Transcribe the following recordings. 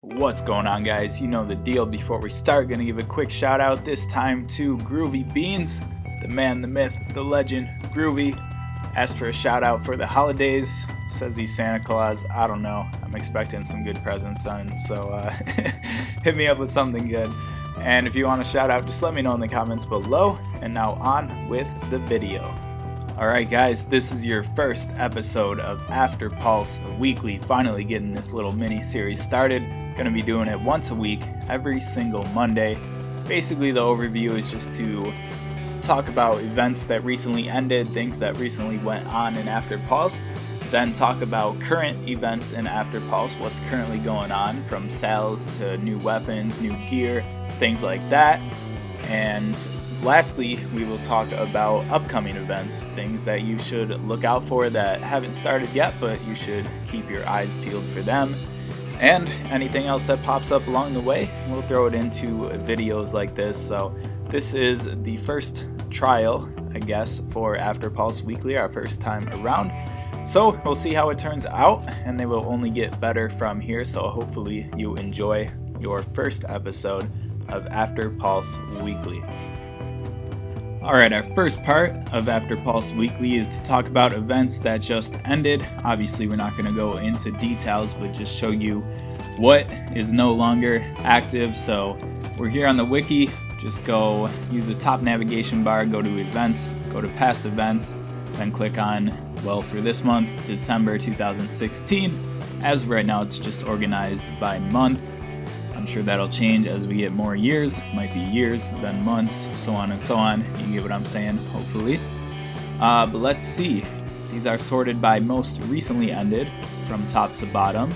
What's going on, guys? You know the deal. Before we start, gonna give a quick shout out this time to Groovy Beans, the man, the myth, the legend, Groovy. Asked for a shout out for the holidays. Says he's Santa Claus. I don't know. I'm expecting some good presents, son. So hit me up with something good. And if you want a shout out, just let me know in the comments below. And now on with the video. Alright guys, this is your first episode of Afterpulse Weekly, finally getting this little mini series started. Gonna be doing it once a week, every single Monday. Basically the overview is just to talk about events that recently ended, things that recently went on in Afterpulse, then talk about current events in Afterpulse, what's currently going on, from sales to new weapons, new gear, things like that. And lastly, we will talk about upcoming events, things that you should look out for that haven't started yet, but you should keep your eyes peeled for them. And anything else that pops up along the way, we'll throw it into videos like this. So this is the first trial, I guess, for Afterpulse Weekly, our first time around. So we'll see how it turns out, and they will only get better from here. So hopefully you enjoy your first episode of Afterpulse Weekly. Alright, our first part of Afterpulse Weekly is to talk about events that just ended. Obviously, we're not going to go into details, but just show you what is no longer active. So we're here on the wiki. Just go use the top navigation bar, go to events, go to past events, then click on, well, for this month, December 2016. As of right now, it's just organized by month. I'm sure that'll change as we get more years. Might be years, then months, so on and so on. You get what I'm saying, hopefully. But let's see. These are sorted by most recently ended from top to bottom.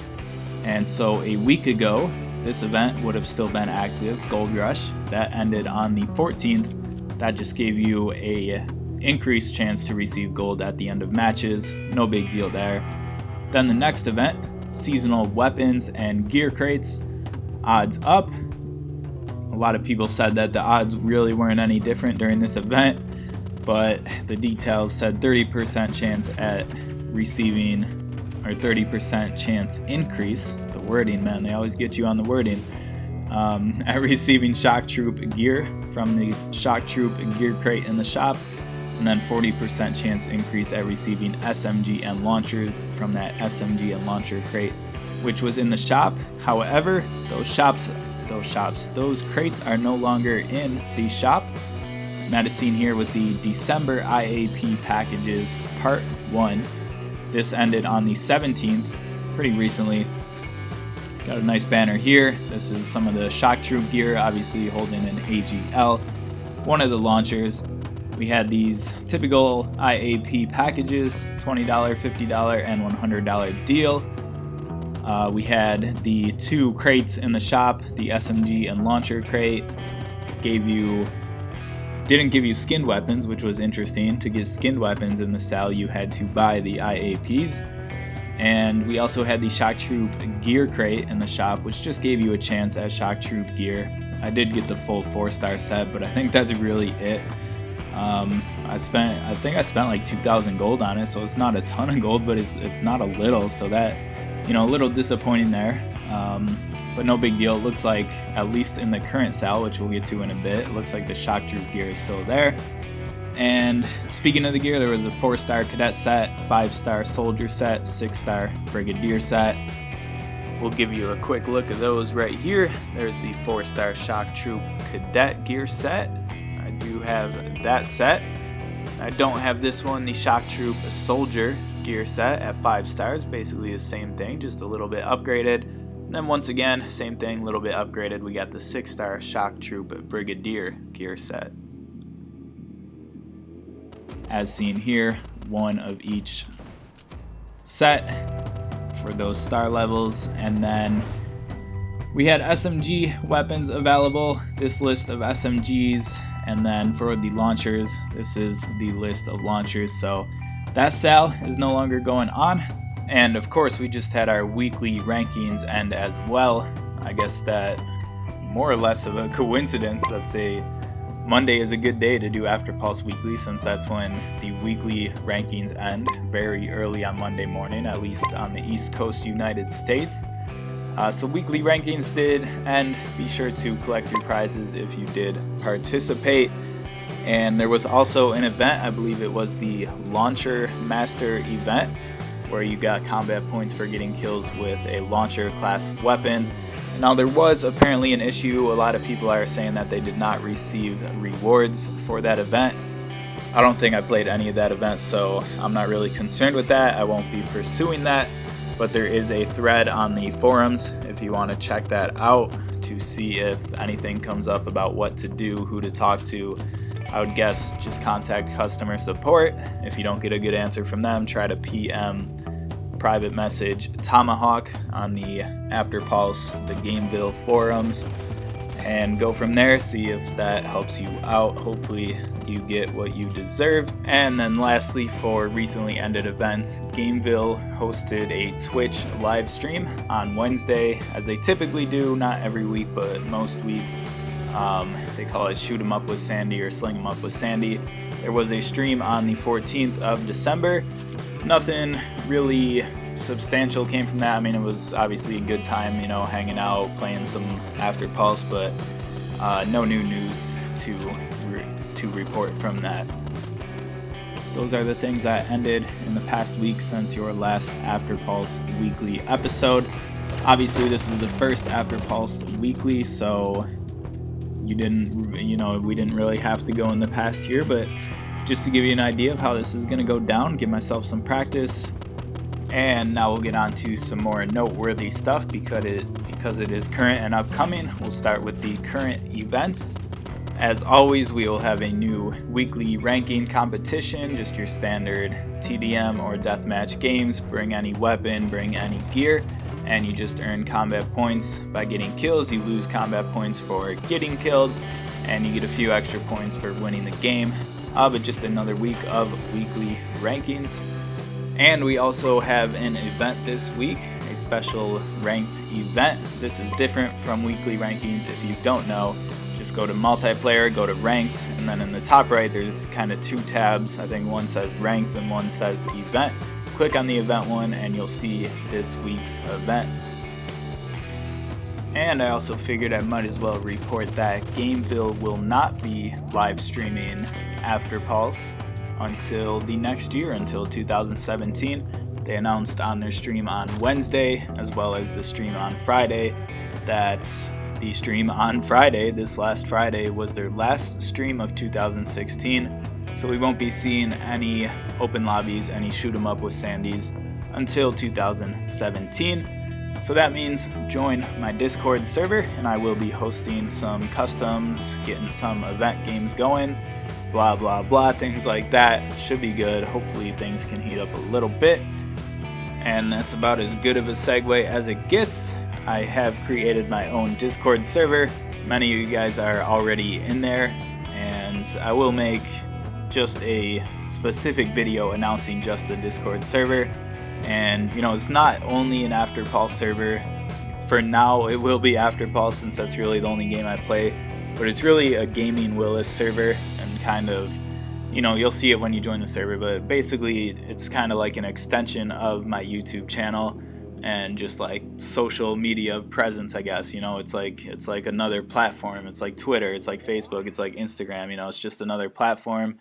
And so a week ago, this event would have still been active, Gold Rush. That ended on the 14th. That just gave you a increased chance to receive gold at the end of matches. No big deal there. Then the next event, Seasonal Weapons and Gear Crates. Odds up. A lot of people said that the odds really weren't any different during this event, but the details said 30% chance at receiving, or 30% chance increase. The wording, man, they always get you on the wording. At receiving Shock Troop gear from the Shock Troop gear crate in the shop, and then 40% chance increase at receiving SMG and launchers from that SMG and launcher crate, which was in the shop. However, those crates are no longer in the shop. And that is seen here with the December IAP packages part 1. This ended on the 17th, pretty recently. Got a nice banner here. This is some of the Shock Troop gear, obviously holding an AGL. One of the launchers. We had these typical IAP packages, $20, $50, and $100 deal. We had the 2 crates in the shop, the SMG and launcher crate. Didn't give you skinned weapons, which was interesting. To get skinned weapons in the cell, you had to buy the IAPs. And we also had the Shock Troop gear crate in the shop, which just gave you a chance at Shock Troop gear. I did get the full 4-star set, but I think that's really it. I think I spent like 2,000 gold on it, so it's not a ton of gold, but it's not a little, so that, you know, a little disappointing there, but no big deal. It looks like, at least in the current sale, which we'll get to in a bit, it looks like the Shock Troop gear is still there. And speaking of the gear, there was a 4-star cadet set, 5-star soldier set, 6-star brigadier set. We'll give you a quick look at those right here. There's the 4-star Shock Troop cadet gear set. I do have that set. I don't have this one, the Shock Troop soldier gear set at 5 stars, basically the same thing, just a little bit upgraded. And then once again, same thing, a little bit upgraded, we got the 6-star Shock Troop Brigadier gear set. As seen here, one of each set for those star levels. And then we had SMG weapons available, this list of SMGs, and then for the launchers, this is the list of launchers. So that sale is no longer going on. And of course, we just had our weekly rankings end as well. I guess that more or less of a coincidence. Let's say Monday is a good day to do Afterpulse Weekly, since that's when the weekly rankings end very early on Monday morning, at least on the East Coast United States. So weekly rankings did end. Be sure to collect your prizes if you did participate. And there was also an event, I believe it was the Launcher Master event, where you got combat points for getting kills with a launcher class weapon. Now there was apparently an issue. A lot of people are saying that they did not receive rewards for that event. I don't think I played any of that event, so I'm not really concerned with that. I won't be pursuing that, but there is a thread on the forums if you want to check that out to see if anything comes up about what to do, who to talk to. I would guess just contact customer support. If you don't get a good answer from them, try to PM private message Tomahawk on the Afterpulse, the Gameville forums, and go from there. See if that helps you out. Hopefully you get what you deserve. And then lastly, for recently ended events, Gameville hosted a Twitch live stream on Wednesday, as they typically do, not every week but most weeks. They call it Shoot 'em Up with Sandy or Sling 'em Up with Sandy. There was a stream on the 14th of December. Nothing really substantial came from that. I mean, it was obviously a good time, you know, hanging out, playing some Afterpulse, but no new news to report from that. Those are the things that ended in the past week since your last Afterpulse Weekly episode. Obviously, this is the first Afterpulse Weekly, so we didn't really have to go in the past year, but just to give you an idea of how this is going to go down, give myself some practice. And now we'll get on to some more noteworthy stuff because it is current and upcoming. We'll start with the current events. As always, we will have a new weekly ranking competition, just your standard TDM or deathmatch games. Bring any weapon, bring any gear, and you just earn combat points by getting kills. You lose combat points for getting killed, and you get a few extra points for winning the game. But just another week of weekly rankings. And we also have an event this week, a special ranked event. This is different from weekly rankings. If you don't know, just go to multiplayer, go to ranked, and then in the top right there's kind of two tabs. I think one says ranked and one says event. Click on the event one and you'll see this week's event. And I also figured I might as well report that Gameville will not be live streaming Afterpulse until the next year, until 2017. They announced on their stream on Wednesday, as well as the stream on Friday, that the stream on Friday, this last Friday, was their last stream of 2016. So we won't be seeing any open lobbies, any shoot 'em up with Sandys until 2017. So that means join my Discord server and I will be hosting some customs, getting some event games going, blah blah blah, things like that. Should be good. Hopefully things can heat up a little bit. And that's about as good of a segue as it gets. I have created my own Discord server. Many of you guys are already in there, and I will make just a specific video announcing just the Discord server. And it's not only an Afterpulse server. For now it will be Afterpulse, since that's really the only game I play, but it's really a gaming Willis server, and kind of, you'll see it when you join the server, but basically it's kind of like an extension of my YouTube channel and just like social media presence, I guess. It's like another platform. It's like Twitter, it's like Facebook, it's like Instagram. It's just another platform.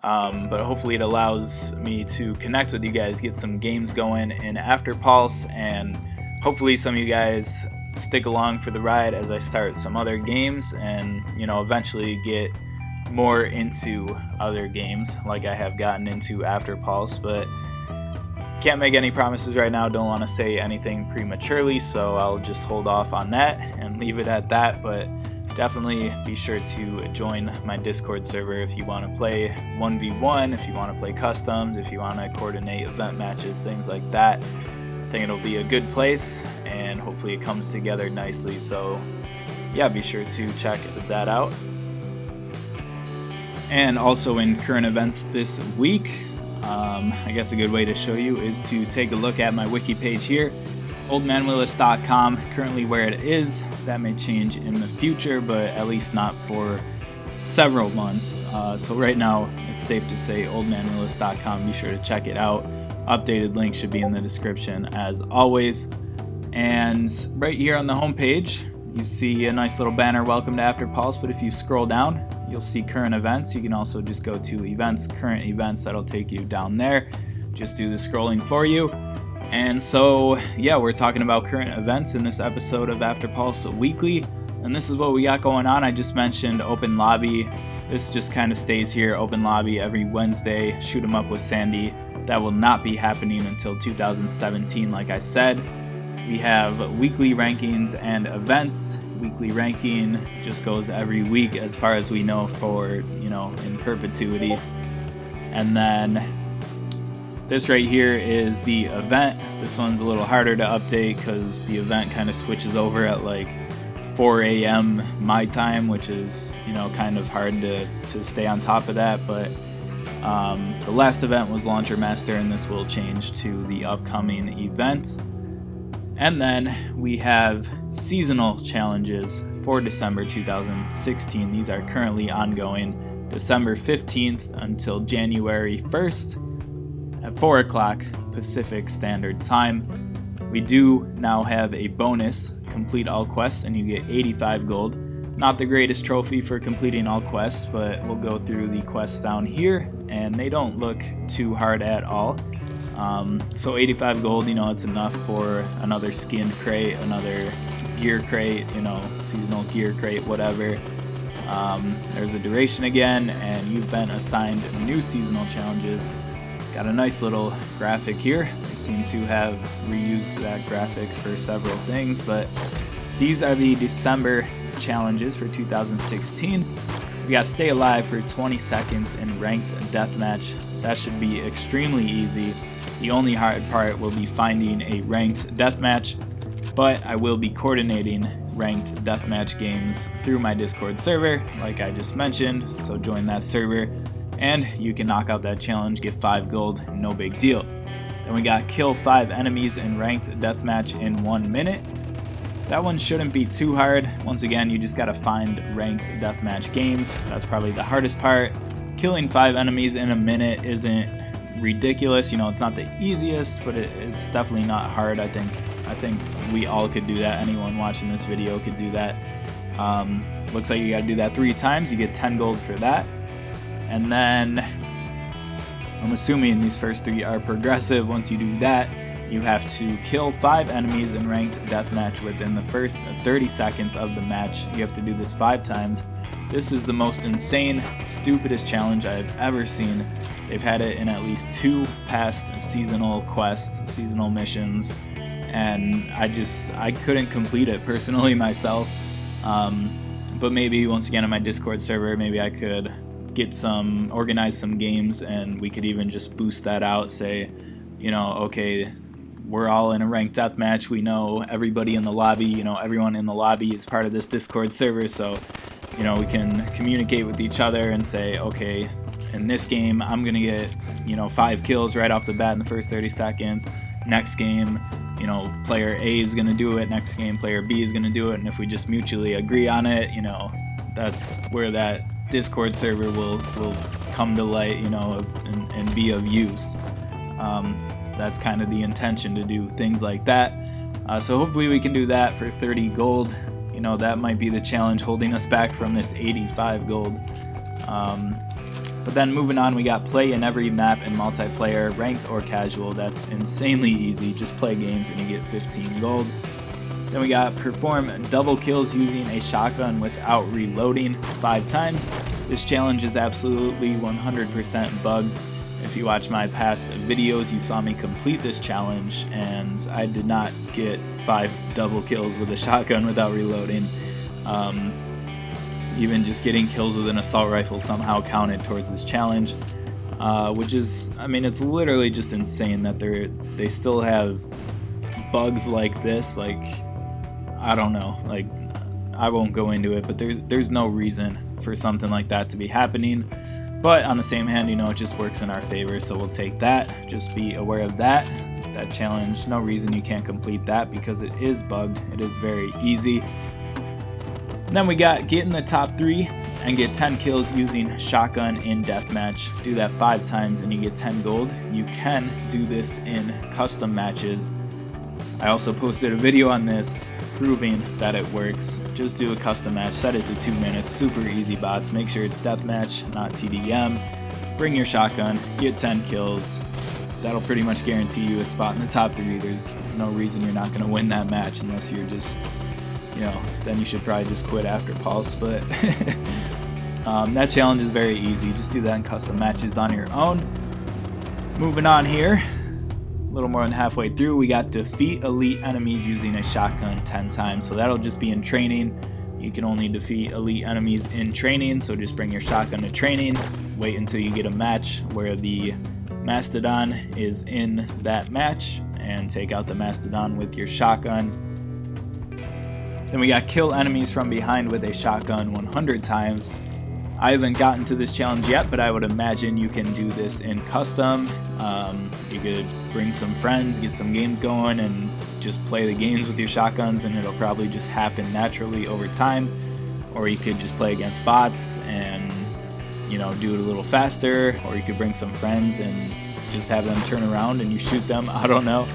But hopefully it allows me to connect with you guys, get some games going in Afterpulse, and hopefully some of you guys stick along for the ride as I start some other games, and eventually get more into other games like I have gotten into Afterpulse. But can't make any promises right now, don't want to say anything prematurely, so I'll just hold off on that and leave it at that. But definitely be sure to join my Discord server if you want to play 1v1, if you want to play customs, if you want to coordinate event matches, things like that. I think it'll be a good place, and hopefully it comes together nicely. So yeah, be sure to check that out. And also in current events this week, I guess a good way to show you is to take a look at my wiki page here, oldmanwillis.com, currently where it is. That may change in the future, but at least not for several months. So right now it's safe to say oldmanwillis.com. Be sure to check it out. Updated link should be in the description as always. And right here on the home page, you see a nice little banner, welcome to Afterpulse, but if you scroll down, you'll see current events. You can also just go to events, current events, that'll take you down there. Just do the scrolling for you. And so, yeah, we're talking about current events in this episode of Afterpulse Weekly, and this is what we got going on. I just mentioned open lobby. This just kind of stays here, open lobby every Wednesday, shoot 'em up with Sandy. That will not be happening until 2017, like I said. We have weekly rankings and events. Weekly ranking just goes every week as far as we know for, in perpetuity. And then this right here is the event. This one's a little harder to update because the event kind of switches over at like 4 a.m. my time, which is, kind of hard to stay on top of that. But the last event was Launcher Master, and this will change to the upcoming event. And then we have seasonal challenges for December 2016. These are currently ongoing, December 15th until January 1st at 4 o'clock Pacific Standard Time. We do now have a bonus, complete all quests, and you get 85 gold. Not the greatest trophy for completing all quests, but we'll go through the quests down here, and they don't look too hard at all. So 85 gold, it's enough for another skin crate, another gear crate, seasonal gear crate, whatever. There's a duration again, and you've been assigned new seasonal challenges. Got a nice little graphic here. They seem to have reused that graphic for several things, but these are the December challenges for 2016. We got Stay Alive for 20 seconds in Ranked Deathmatch. That should be extremely easy. The only hard part will be finding a Ranked Deathmatch, but I will be coordinating Ranked Deathmatch games through my Discord server, like I just mentioned, so join that server, and you can knock out that challenge, get 5 gold, no big deal. Then we got Kill 5 enemies in Ranked Deathmatch in 1 minute. That one shouldn't be too hard. Once again, you just gotta find Ranked Deathmatch games. That's probably the hardest part. Killing 5 enemies in a minute isn't ridiculous. It's not the easiest, but it's definitely not hard. I think we all could do that. Anyone watching this video could do that. Looks like you gotta do that 3 times. You get 10 gold for that. And then I'm assuming these first 3 are progressive. Once you do that, you have to kill 5 enemies in Ranked Deathmatch within the first 30 seconds of the match. You have to do this 5 times. This is the most insane, stupidest challenge I've ever seen. They've had it in at least 2 past seasonal quests, seasonal missions, and I couldn't complete it personally myself. But maybe once again on my Discord server, maybe I could organize some games, and we could even just boost that out, say, okay, we're all in a Ranked Deathmatch, we know everybody in the lobby, everyone in the lobby is part of this Discord server, so, we can communicate with each other and say, okay, in this game, I'm going to get, 5 kills right off the bat in the first 30 seconds. Next game, player A is going to do it. Next game, player B is going to do it. And if we just mutually agree on it, that's where that Discord server will come to light, and be of use. That's kind of the intention, to do things like that. So hopefully we can do that for 30 gold. That might be the challenge holding us back from this 85 gold. But then moving on, we got play in every map in multiplayer, ranked or casual. That's insanely easy. Just play games and you get 15 gold. Then we got perform double kills using a shotgun without reloading 5 times. This challenge is absolutely 100% bugged. If you watch my past videos, you saw me complete this challenge, and I did not get 5 double kills with a shotgun without reloading. Even just getting kills with an assault rifle somehow counted towards this challenge, which is, it's literally just insane that they still have bugs like this. Like, I don't know, like, I won't go into it, but there's no reason for something like that to be happening. But on the same hand, it just works in our favor, so we'll take that. Just be aware of that challenge. No reason you can't complete that because it is bugged. It is very easy. And then we got get in the top 3 and get 10 kills using shotgun in deathmatch. Do that 5 times and you get 10 gold. You can do this in custom matches. I also posted a video on this proving that it works. Just do a custom match, set it to 2 minutes, super easy bots, make sure it's deathmatch, not TDM. Bring your shotgun, get 10 kills. That'll pretty much guarantee you a spot in the top 3. There's no reason you're not going to win that match unless you're just, then you should probably just quit Afterpulse. But that challenge is very easy. Just do that in custom matches on your own. Moving on here, a little more than halfway through, we got defeat elite enemies using a shotgun 10 times. So that'll just be in training. You can only defeat elite enemies in training, so just bring your shotgun to training. Wait until you get a match where the Mastodon is in that match and take out the Mastodon with your shotgun. Then we got kill enemies from behind with a shotgun 100 times. I haven't gotten to this challenge yet, but I would imagine you can do this in custom. You could bring some friends, get some games going, and just play the games with your shotguns, and it'll probably just happen naturally over time. Or you could just play against bots and do it a little faster, or you could bring some friends and just have them turn around and you shoot them. I don't know,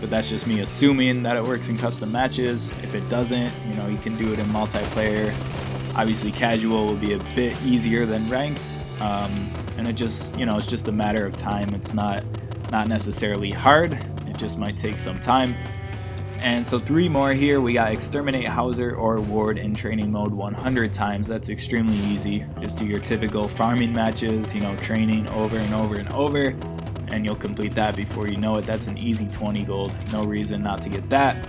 but that's just me assuming that it works in custom matches. If it doesn't, you can do it in multiplayer. Obviously casual will be a bit easier than ranked, and it just it's just a matter of time. It's not necessarily hard, it just might take some time. And so 3 more here. We got exterminate Hauser or Ward in training mode 100 times. That's extremely easy. Just do your typical farming matches, training over and over and over, and you'll complete that before you know it. That's an easy 20 gold. No reason not to get that.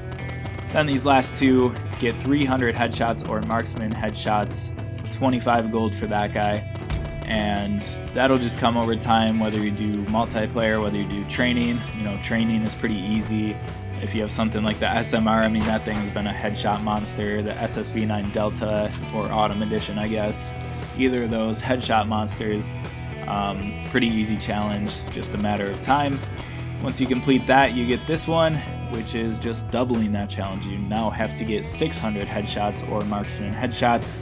Then these last 2, get 300 headshots or marksman headshots, 25 gold for that guy. And that'll just come over time, whether you do multiplayer, whether you do training. Training is pretty easy. If you have something like the SMR, that thing has been a headshot monster. The SSV9 Delta, or Autumn Edition, I guess. Either of those headshot monsters. Pretty easy challenge, just a matter of time. Once you complete that, you get this one, which is just doubling that challenge. You now have to get 600 headshots or marksman headshots.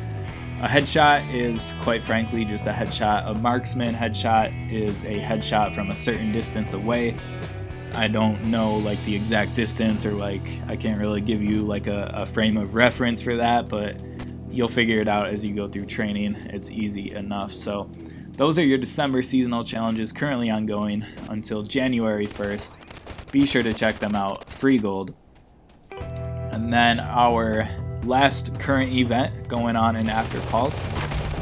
A headshot is, quite frankly, just a headshot. A marksman headshot is a headshot from a certain distance away. I don't know the exact distance, or I can't really give you a frame of reference for that, but you'll figure it out as you go through training. It's easy enough. So those are your December seasonal challenges currently ongoing until January 1st. Be sure to check them out. Free gold. And then our last current event going on in Afterpulse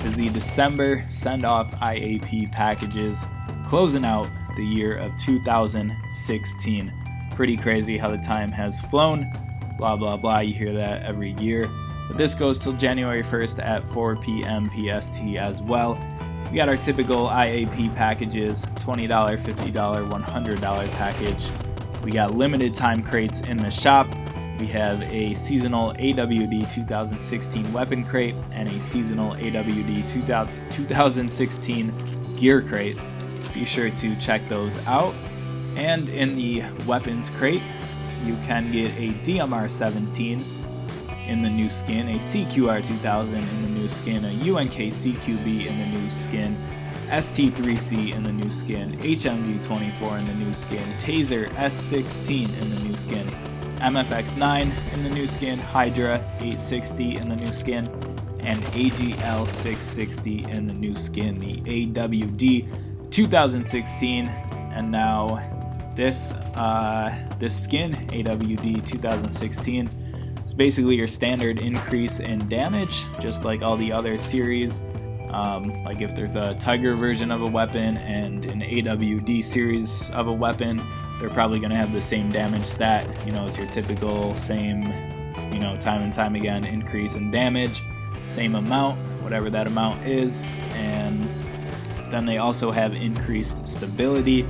is the December send-off IAP packages, closing out the year of 2016. Pretty crazy how the time has flown. Blah blah blah, you hear that every year. But this goes till January 1st at 4 p.m. PST as well. We got our typical IAP packages, $20, $50, $100 package. We got limited time crates in the shop. We have a seasonal AWD 2016 weapon crate and a seasonal AWD 2016 gear crate. Be sure to check those out. And in the weapons crate, you can get a DMR 17 in the new skin, a CQR 2000 in the new skin, a UNK CQB in the new skin, ST3C in the new skin, HMG 24 in the new skin, Taser S16 in the new skin, MFX9 in the new skin, Hydra 860 in the new skin, and AGL 660 in the new skin, the AWD 2016. And now this skin, AWD 2016, is basically your standard increase in damage, just like all the other series. Like if there's a Tiger version of a weapon and an AWD series of a weapon, they're probably going to have the same damage stat. It's your typical same, time and time again increase in damage, same amount, whatever that amount is. And then they also have increased stability,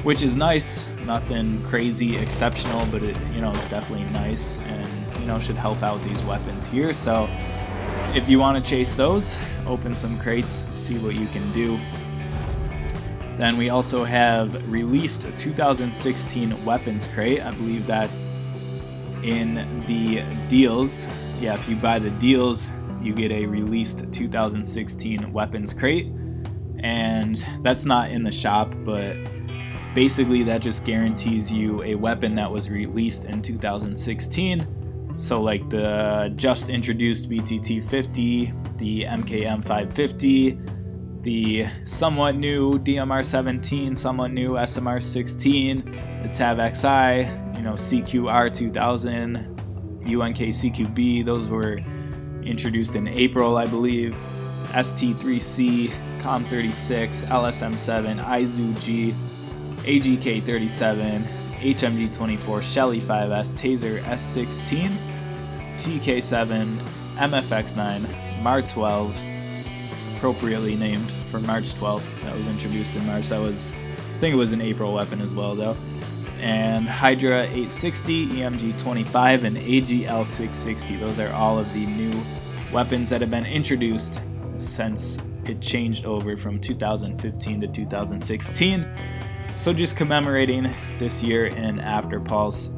which is nice. Nothing crazy exceptional, but it's definitely nice and should help out these weapons here. So if you want to chase those, open some crates, see what you can do. Then we also have released a 2016 weapons crate. I believe that's in the deals. Yeah, if you buy the deals, you get a released 2016 weapons crate. And that's not in the shop, but Basically, that just guarantees you a weapon that was released in 2016. So like the just introduced BTT-50, the MKM 550, the somewhat new DMR-17, somewhat new SMR-16, the TAV-XI, CQR 2000, UNK CQB, those were introduced in April, I believe. ST3C, COM36, LSM7, IZU-G, AGK37, HMG24, Shelly 5S, Taser S16, TK7, MFX9, MAR-12, appropriately named for March 12th. That was introduced in March. I think it was an April weapon as well, though. And Hydra 860, EMG25, and AGL660. Those are all of the new weapons that have been introduced since it changed over from 2015 to 2016. So just commemorating this year in Afterpulse.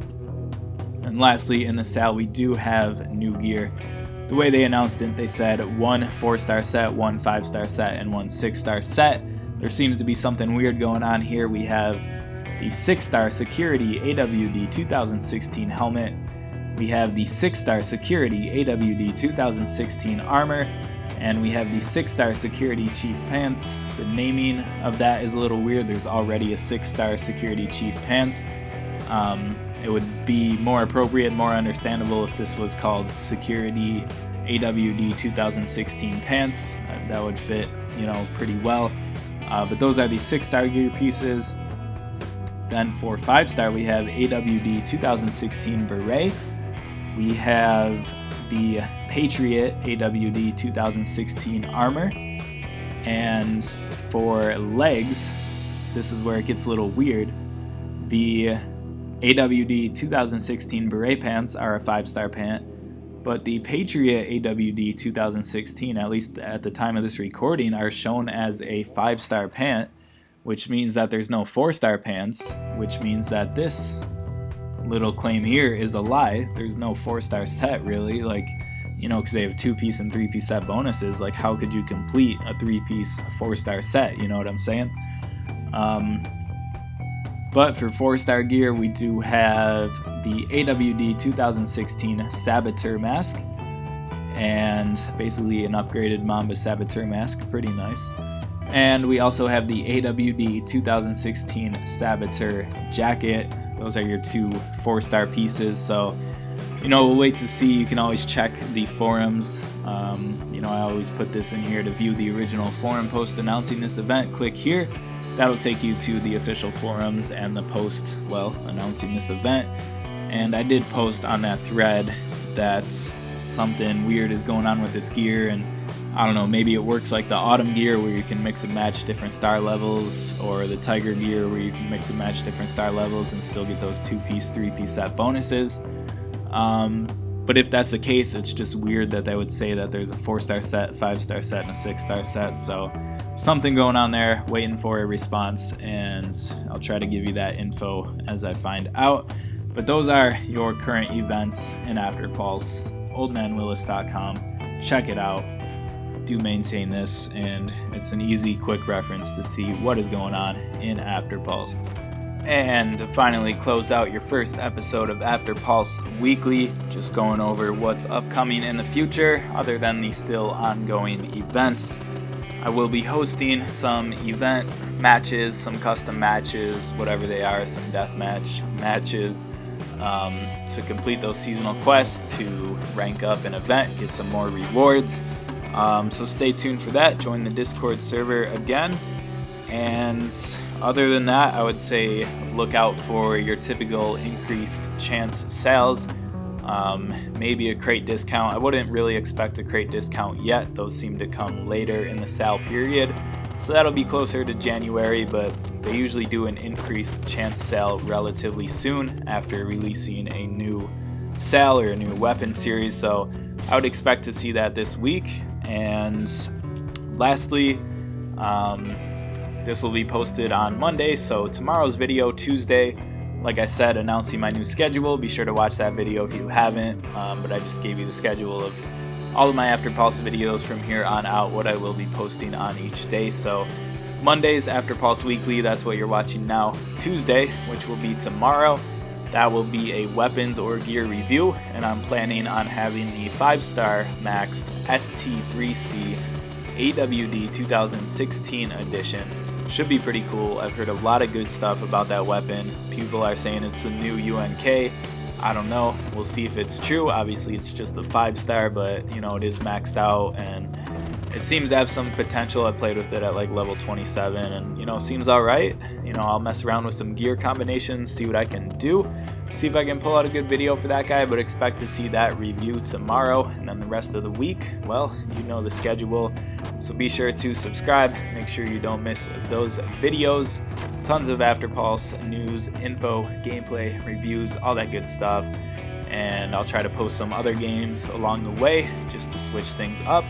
And lastly, in the sale, we do have new gear. The way they announced it, they said 1 4-star set, 1 5-star set, and 1 6-star set. There seems to be something weird going on here. We have the 6-star Security AWD 2016 helmet. We have the 6-star Security AWD 2016 armor. And we have the 6-star Security Chief Pants. The naming of that is a little weird. There's already a 6-star Security Chief Pants. It would be more appropriate, more understandable if this was called Security AWD 2016 Pants. That would fit, pretty well. But those are the 6-star gear pieces. Then for 5-star, we have AWD 2016 Beret. We have the Patriot AWD 2016 armor. And for legs, this is where it gets a little weird. The AWD 2016 Beret pants are a 5-star pant, but the Patriot AWD 2016, at least at the time of this recording, are shown as a 5-star pant, which means that there's no 4-star pants, which means that this little claim here is a lie. There's no 4-star set, really, because they have 2-piece and 3-piece set bonuses. Like, how could you complete a 3-piece 4-star set? You know what I'm saying? But for 4-star gear, we do have the AWD 2016 Saboteur mask, and basically an upgraded Mamba Saboteur mask, pretty nice. And we also have the AWD 2016 Saboteur jacket. Those are your 2 4-star pieces, so we'll wait to see. You can always check the forums. I always put this in here to view the original forum post announcing this event. Click here. That'll take you to the official forums and the post, announcing this event. And I did post on that thread that something weird is going on with this gear, and I don't know, maybe it works like the autumn gear where you can mix and match different star levels, or the tiger gear where you can mix and match different star levels and still get those 2-piece, 3-piece set bonuses. But if that's the case, it's just weird that they would say that there's a 4-star set, 5-star set, and a 6-star set. So something going on there, waiting for a response, and I'll try to give you that info as I find out. But those are your current events in Afterpulse. oldmanwillis.com. Check it out. Do maintain this, and it's an easy, quick reference to see what is going on in Afterpulse. And to finally close out your first episode of Afterpulse Weekly, just going over what's upcoming in the future other than the still ongoing events. I will be hosting some event matches, some custom matches, whatever they are, some deathmatch matches, to complete those seasonal quests, to rank up an event, get some more rewards. So stay tuned for that. Join the Discord server again. And other than that, I would say look out for your typical increased chance sales. Maybe a crate discount. I wouldn't really expect a crate discount yet. Those seem to come later in the sale period. So that'll be closer to January, but they usually do an increased chance sale relatively soon after releasing a new sale or a new weapon series. So I would expect to see that this week. And lastly, this will be posted on Monday, so tomorrow's video, Tuesday, like I said, announcing my new schedule. Be sure to watch that video if you haven't, but I just gave you the schedule of all of my Afterpulse videos from here on out, what I will be posting on each day. So Monday's Afterpulse Weekly, that's what you're watching now. Tuesday, which will be tomorrow, that will be a weapons or gear review, and I'm planning on having the 5-star maxed ST3C AWD 2016 edition. Should be pretty cool. I've heard a lot of good stuff about that weapon. People are saying it's the new UNK. I don't know. We'll see if it's true. Obviously, it's just a 5-star, but you know, it is maxed out and it seems to have some potential. I played with it at like level 27 and you know, seems alright. You know, I'll mess around with some gear combinations, see what I can do, see if I can pull out a good video for that guy, but expect to see that review tomorrow. And then the rest of the week, well, you know the schedule, so be sure to subscribe, make sure you don't miss those videos. Tons of Afterpulse news, info, gameplay, reviews, all that good stuff. And I'll try to post some other games along the way just to switch things up.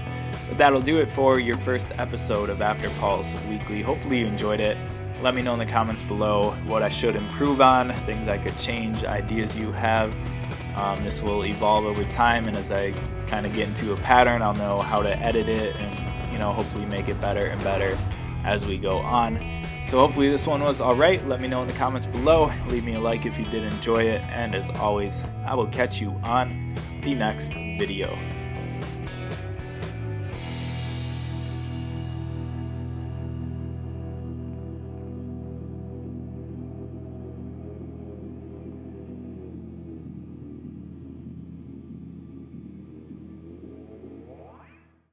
But that'll do it for your first episode of Afterpulse Weekly. Hopefully you enjoyed it. Let me know in the comments below what I should improve on, things I could change, ideas you have. This will evolve over time, and as I kind of get into a pattern, I'll know how to edit it and, you know, hopefully make it better and better as we go on. So hopefully this one was alright. Let me know in the comments below. Leave me a like if you did enjoy it. And as always, I will catch you on the next video.